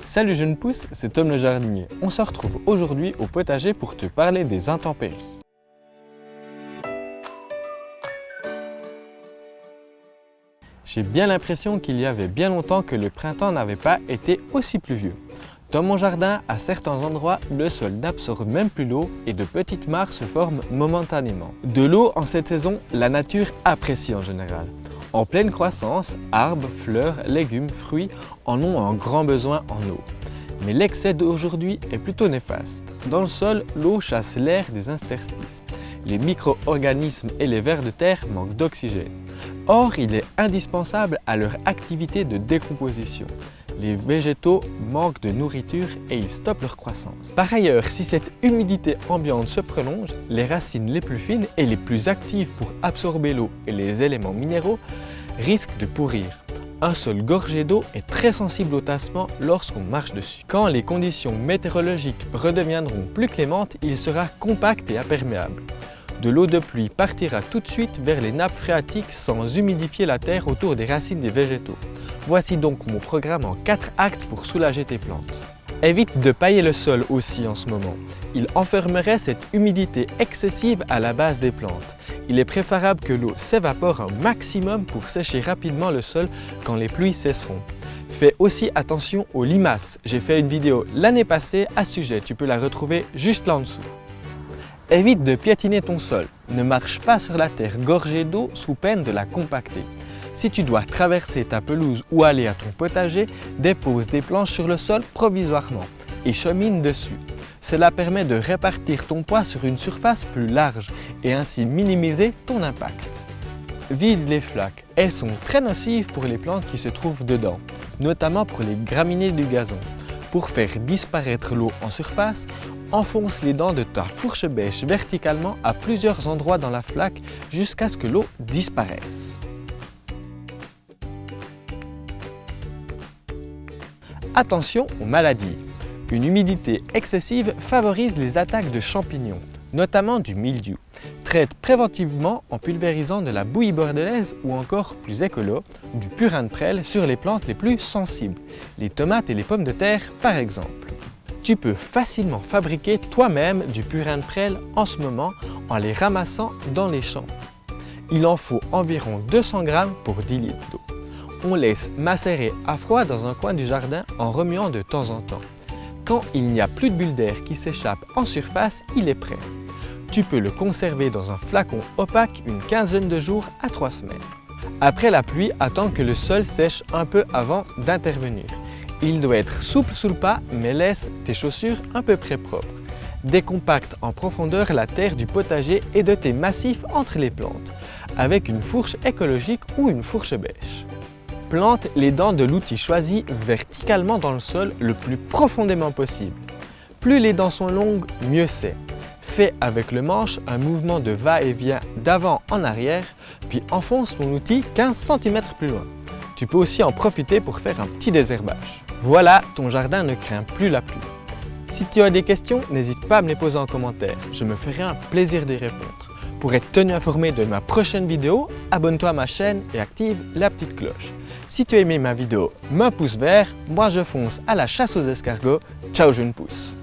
Salut Jeune Pousse, c'est Tom le jardinier. On se retrouve aujourd'hui au potager pour te parler des intempéries. J'ai bien l'impression qu'il y avait bien longtemps que le printemps n'avait pas été aussi pluvieux. Dans mon jardin, à certains endroits, le sol n'absorbe même plus l'eau et de petites mares se forment momentanément. De l'eau en cette saison, la nature apprécie en général. En pleine croissance, arbres, fleurs, légumes, fruits en ont un grand besoin en eau. Mais l'excès d'aujourd'hui est plutôt néfaste. Dans le sol, l'eau chasse l'air des interstices. Les micro-organismes et les vers de terre manquent d'oxygène. Or, il est indispensable à leur activité de décomposition. Les végétaux manquent de nourriture et ils stoppent leur croissance. Par ailleurs, si cette humidité ambiante se prolonge, les racines les plus fines et les plus actives pour absorber l'eau et les éléments minéraux risquent de pourrir. Un sol gorgé d'eau est très sensible au tassement lorsqu'on marche dessus. Quand les conditions météorologiques redeviendront plus clémentes, il sera compact et imperméable. De l'eau de pluie partira tout de suite vers les nappes phréatiques sans humidifier la terre autour des racines des végétaux. Voici donc mon programme en 4 actes pour soulager tes plantes. Évite de pailler le sol aussi en ce moment. Il enfermerait cette humidité excessive à la base des plantes. Il est préférable que l'eau s'évapore un maximum pour sécher rapidement le sol quand les pluies cesseront. Fais aussi attention aux limaces. J'ai fait une vidéo l'année passée à ce sujet, tu peux la retrouver juste là en dessous. Évite de piétiner ton sol. Ne marche pas sur la terre gorgée d'eau sous peine de la compacter. Si tu dois traverser ta pelouse ou aller à ton potager, dépose des planches sur le sol provisoirement et chemine dessus. Cela permet de répartir ton poids sur une surface plus large et ainsi minimiser ton impact. Vide les flaques. Elles sont très nocives pour les plantes qui se trouvent dedans, notamment pour les graminées du gazon. Pour faire disparaître l'eau en surface, enfonce les dents de ta fourche bêche verticalement à plusieurs endroits dans la flaque jusqu'à ce que l'eau disparaisse. Attention aux maladies. Une humidité excessive favorise les attaques de champignons, notamment du mildiou. Traite préventivement en pulvérisant de la bouillie bordelaise ou encore, plus écolo, du purin de prêle sur les plantes les plus sensibles, les tomates et les pommes de terre par exemple. Tu peux facilement fabriquer toi-même du purin de prêle en ce moment en les ramassant dans les champs. Il en faut environ 200 g pour 10 litres d'eau. On laisse macérer à froid dans un coin du jardin en remuant de temps en temps. Quand il n'y a plus de bulles d'air qui s'échappent en surface, il est prêt. Tu peux le conserver dans un flacon opaque une quinzaine de jours à 3 semaines. Après la pluie, attends que le sol sèche un peu avant d'intervenir. Il doit être souple sous le pas, mais laisse tes chaussures à peu près propres. Décompacte en profondeur la terre du potager et de tes massifs entre les plantes, avec une fourche écologique ou une fourche bêche. Plante les dents de l'outil choisi verticalement dans le sol le plus profondément possible. Plus les dents sont longues, mieux c'est. Fais avec le manche un mouvement de va-et-vient d'avant en arrière, puis enfonce ton outil 15 cm plus loin. Tu peux aussi en profiter pour faire un petit désherbage. Voilà, ton jardin ne craint plus la pluie. Si tu as des questions, n'hésite pas à me les poser en commentaire. Je me ferai un plaisir d'y répondre. Pour être tenu informé de ma prochaine vidéo, abonne-toi à ma chaîne et active la petite cloche. Si tu as aimé ma vidéo, mets un pouce vert, moi je fonce à la chasse aux escargots. Ciao jeune pousse!